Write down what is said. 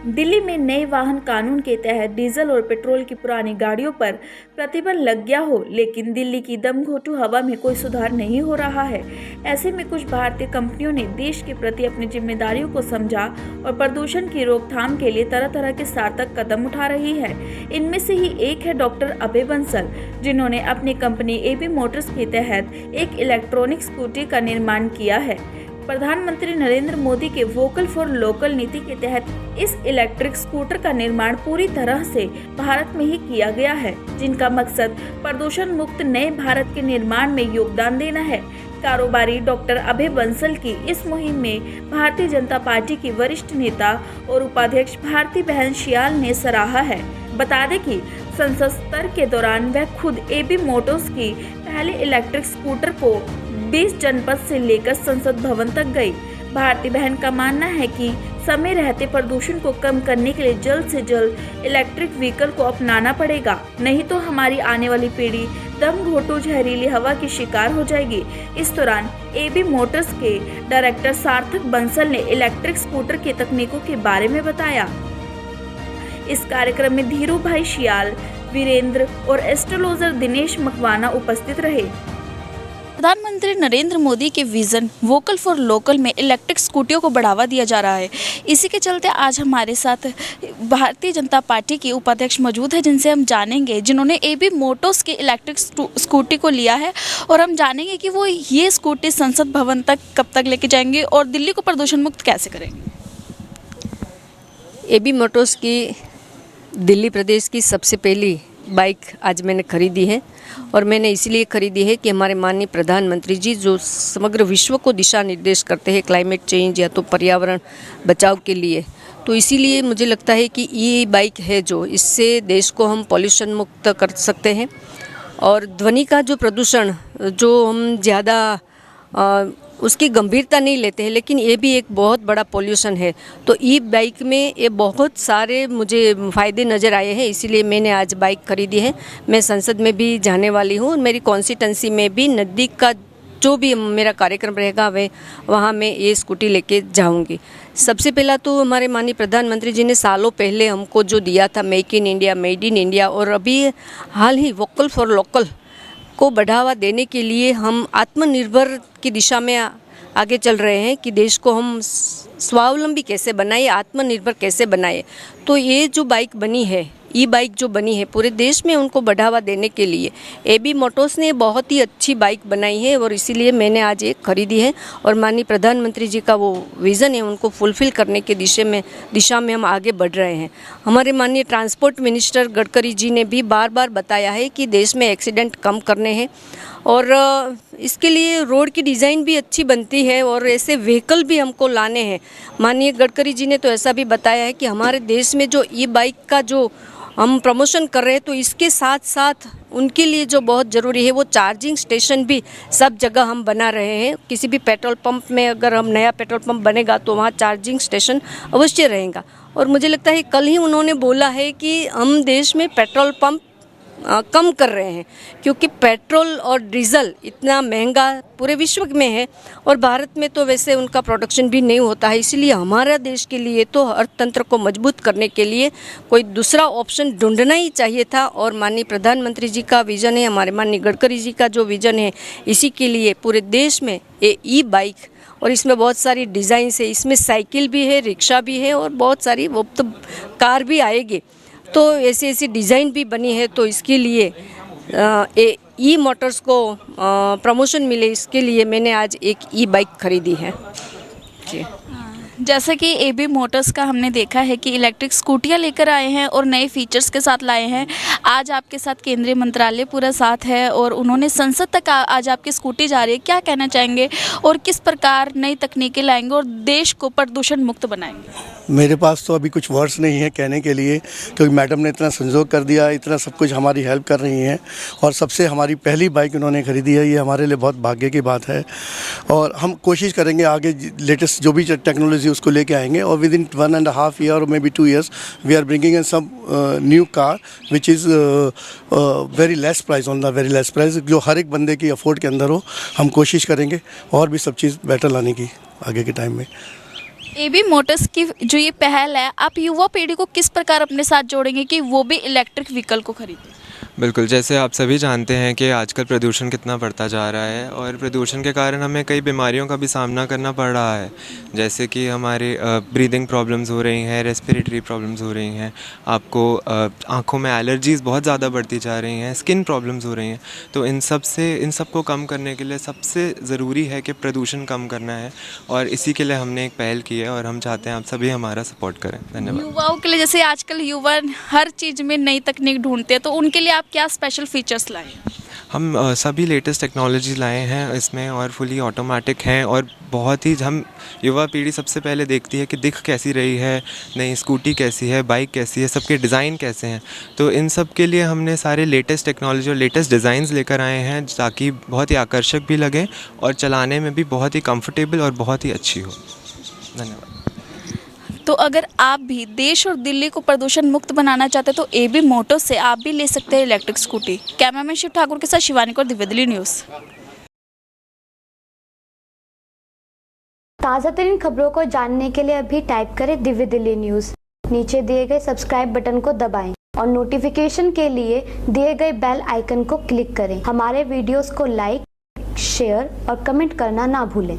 दिल्ली में नए वाहन कानून के तहत डीजल और पेट्रोल की पुरानी गाड़ियों पर प्रतिबंध लग गया हो, लेकिन दिल्ली की दमघोंटू हवा में कोई सुधार नहीं हो रहा है। ऐसे में कुछ भारतीय कंपनियों ने देश के प्रति अपनी जिम्मेदारियों को समझा और प्रदूषण की रोकथाम के लिए तरह तरह के सार्थक कदम उठा रही है। इनमें से ही एक है डॉक्टर अभय बंसल, जिन्होंने अपनी कंपनी एबी मोटर्स के तहत एक इलेक्ट्रॉनिक स्कूटी का निर्माण किया है। प्रधानमंत्री नरेंद्र मोदी के वोकल फॉर लोकल नीति के तहत इस इलेक्ट्रिक स्कूटर का निर्माण पूरी तरह से भारत में ही किया गया है, जिनका मकसद प्रदूषण मुक्त नए भारत के निर्माण में योगदान देना है। कारोबारी डॉक्टर अभय बंसल की इस मुहिम में भारतीय जनता पार्टी की वरिष्ठ नेता और उपाध्यक्ष भारती बहन शियाल ने सराहा है। बता दें कि संसद सत्र के दौरान वह खुद एबी मोटर्स की पहले इलेक्ट्रिक स्कूटर को 20 जनपद से लेकर संसद भवन तक गई। भारती बहन का मानना है कि समय रहते प्रदूषण को कम करने के लिए जल्द से जल्द इलेक्ट्रिक व्हीकल को अपनाना पड़ेगा, नहीं तो हमारी आने वाली पीढ़ी दमघोंटू जहरीली हवा की शिकार हो जाएगी। इस दौरान एबी मोटर्स के डायरेक्टर सार्थक बंसल ने इलेक्ट्रिक स्कूटर की तकनीकों के बारे में बताया। इस कार्यक्रम में धीरू भाई शियाल, वीरेंद्र और एस्ट्रोलॉजर दिनेश मकवाना उपस्थित रहे। प्रधानमंत्री नरेंद्र मोदी के विजन वोकल फॉर लोकल में इलेक्ट्रिक स्कूटियों को बढ़ावा दिया जा रहा है। इसी के चलते आज हमारे साथ भारतीय जनता पार्टी के उपाध्यक्ष मौजूद है, जिनसे हम जानेंगे, जिन्होंने एबी मोटर्स के इलेक्ट्रिक स्कूटी को लिया है, और हम जानेंगे कि वो ये स्कूटी संसद भवन तक कब तक लेके जाएंगे और दिल्ली को प्रदूषण मुक्त कैसे करेंगे। एबी मोटर्स की दिल्ली प्रदेश की सबसे पहली बाइक आज मैंने खरीदी है, और मैंने इसलिए खरीदी है कि हमारे माननीय प्रधानमंत्री जी जो समग्र विश्व को दिशा निर्देश करते हैं क्लाइमेट चेंज या तो पर्यावरण बचाव के लिए, तो इसीलिए मुझे लगता है कि ये बाइक है जो इससे देश को हम पॉल्यूशन मुक्त कर सकते हैं। और ध्वनि का जो प्रदूषण जो हम ज़्यादा उसकी गंभीरता नहीं लेते हैं, लेकिन ये भी एक बहुत बड़ा पोल्यूशन है। तो ई बाइक में ये बहुत सारे मुझे फ़ायदे नज़र आए हैं, इसीलिए मैंने आज बाइक खरीदी है। मैं संसद में भी जाने वाली हूँ, मेरी कॉन्स्टिट्यूंसी में भी नज़दीक का जो भी मेरा कार्यक्रम रहेगा वहाँ मैं ये स्कूटी लेके जाऊँगी। सबसे पहला तो हमारे माननीय प्रधानमंत्री जी ने सालों पहले हमको जो दिया था make in India, made in India, और अभी हाल ही वोकल फॉर लोकल को बढ़ावा देने के लिए हम आत्मनिर्भर की दिशा में आगे चल रहे हैं कि देश को हम स्वावलंबी कैसे बनाए, आत्मनिर्भर कैसे बनाए। तो ये जो बाइक बनी है, ई बाइक जो बनी है, पूरे देश में उनको बढ़ावा देने के लिए एबी मोटर्स ने बहुत ही अच्छी बाइक बनाई है, और इसीलिए मैंने आज एक खरीदी है। और माननीय प्रधानमंत्री जी का वो विज़न है, उनको फुलफ़िल करने के दिशा में हम आगे बढ़ रहे हैं। हमारे माननीय ट्रांसपोर्ट मिनिस्टर गडकरी जी ने भी बार बार बताया है कि देश में एक्सीडेंट कम करने हैं, और इसके लिए रोड की डिज़ाइन भी अच्छी बनती है, और ऐसे व्हीकल भी हमको लाने हैं। माननीय गडकरी जी ने तो ऐसा भी बताया है कि हमारे देश में जो ई बाइक का जो हम प्रमोशन कर रहे हैं, तो इसके साथ साथ उनके लिए जो बहुत ज़रूरी है वो चार्जिंग स्टेशन भी सब जगह हम बना रहे हैं। किसी भी पेट्रोल पंप में अगर हम नया पेट्रोल पंप बनेगा तो वहाँ चार्जिंग स्टेशन अवश्य रहेगा। और मुझे लगता है कल ही उन्होंने बोला है कि हम देश में पेट्रोल पंप कम कर रहे हैं, क्योंकि पेट्रोल और डीजल इतना महंगा पूरे विश्व में है, और भारत में तो वैसे उनका प्रोडक्शन भी नहीं होता है। इसलिए हमारा देश के लिए तो अर्थतंत्र को मजबूत करने के लिए कोई दूसरा ऑप्शन ढूंढना ही चाहिए था, और माननीय प्रधानमंत्री जी का विज़न है, हमारे माननीय गडकरी जी का जो विज़न है, इसी के लिए पूरे देश में ये ई बाइक, और इसमें बहुत सारी डिज़ाइन है, इसमें साइकिल भी है, रिक्शा भी है, और बहुत सारी वो तो कार भी आएगी, तो ऐसी ऐसी डिज़ाइन भी बनी है। तो इसके लिए ई मोटर्स को प्रमोशन मिले, इसके लिए मैंने आज एक ई बाइक खरीदी है जी। जैसे कि एबी मोटर्स का हमने देखा है कि इलेक्ट्रिक स्कूटियाँ लेकर आए हैं और नए फीचर्स के साथ लाए हैं। आज आपके साथ केंद्रीय मंत्रालय पूरा साथ है, और उन्होंने संसद तक आज आपकी स्कूटी जा रही है। क्या कहना चाहेंगे और किस प्रकार नई तकनीकें लाएंगे और देश को प्रदूषण मुक्त बनाएंगे? मेरे पास तो अभी कुछ वर्ड्स नहीं है कहने के लिए, क्योंकि मैडम ने इतना संजोग कर दिया, इतना सब कुछ हमारी हेल्प कर रही हैं, और सबसे हमारी पहली बाइक उन्होंने खरीदी है, ये हमारे लिए बहुत भाग्य की बात है। और हम कोशिश करेंगे आगे लेटेस्ट जो भी टेक्नोलॉजी उसको लेके आएंगे, और विद इन 1.5 ईयर और may be 2 years we are bringing in some new car which is very less price, on the very less price, जो हर एक बंदे की अफोर्ड के अंदर हो। हम कोशिश करेंगे और भी सब चीज़ बेटर लाने की आगे के टाइम में। एबी मोटर्स की जो ये पहल है, आप युवा पीढ़ी को किस प्रकार अपने साथ जोड़ेंगे कि वो भी इलेक्ट्रिक व्हीकल को खरीदें? बिल्कुल, जैसे आप सभी जानते हैं कि आजकल प्रदूषण कितना बढ़ता जा रहा है और प्रदूषण के कारण हमें कई बीमारियों का भी सामना करना पड़ रहा है, जैसे कि हमारे ब्रीदिंग प्रॉब्लम्स हो रही हैं, रेस्पिरेटरी प्रॉब्लम्स हो रही हैं, आपको आँखों में एलर्जीज़ बहुत ज़्यादा बढ़ती जा रही हैं, स्किन प्रॉब्लम्स हो रही हैं। तो इन सब को कम करने के लिए सबसे ज़रूरी है कि प्रदूषण कम करना है और इसी के लिए हमने एक पहल की है और हम चाहते हैं आप सभी हमारा सपोर्ट करें। धन्यवाद। युवाओं के लिए, जैसे आजकल युवा हर चीज़ में नई तकनीक ढूंढते हैं, तो उनके लिए आप क्या स्पेशल फीचर्स लाए हैं? हम सभी लेटेस्ट टेक्नोलॉजी लाए हैं इसमें और फुली ऑटोमेटिक हैं और बहुत ही हम युवा पीढ़ी सबसे पहले देखती है कि दिख कैसी रही है, नई स्कूटी कैसी है, बाइक कैसी है, सबके डिज़ाइन कैसे हैं। तो इन सब के लिए हमने सारे लेटेस्ट टेक्नोलॉजी और लेटेस्ट डिज़ाइंस लेकर आए हैं ताकि बहुत ही आकर्षक भी लगे और चलाने में भी बहुत ही कंफर्टेबल और बहुत ही अच्छी हो। धन्यवाद। तो अगर आप भी देश और दिल्ली को प्रदूषण मुक्त बनाना चाहते हैं तो एबी मोटर्स से आप भी ले सकते हैं electric scooty. Cameraman Shiv Thakur के साथ शिवानी कौर, दिव्य दिल्ली न्यूज़। ताज़ा तरीन खबरों को जानने के लिए अभी टाइप करें दिव्य दिल्ली न्यूज़। नीचे दिए गए सब्सक्राइब बटन को दबाएं और नोटिफिकेशन के लिए दिए गए बेल आइकन को क्लिक करें। हमारे वीडियोस को लाइक, शेयर और कमेंट करना ना भूलें।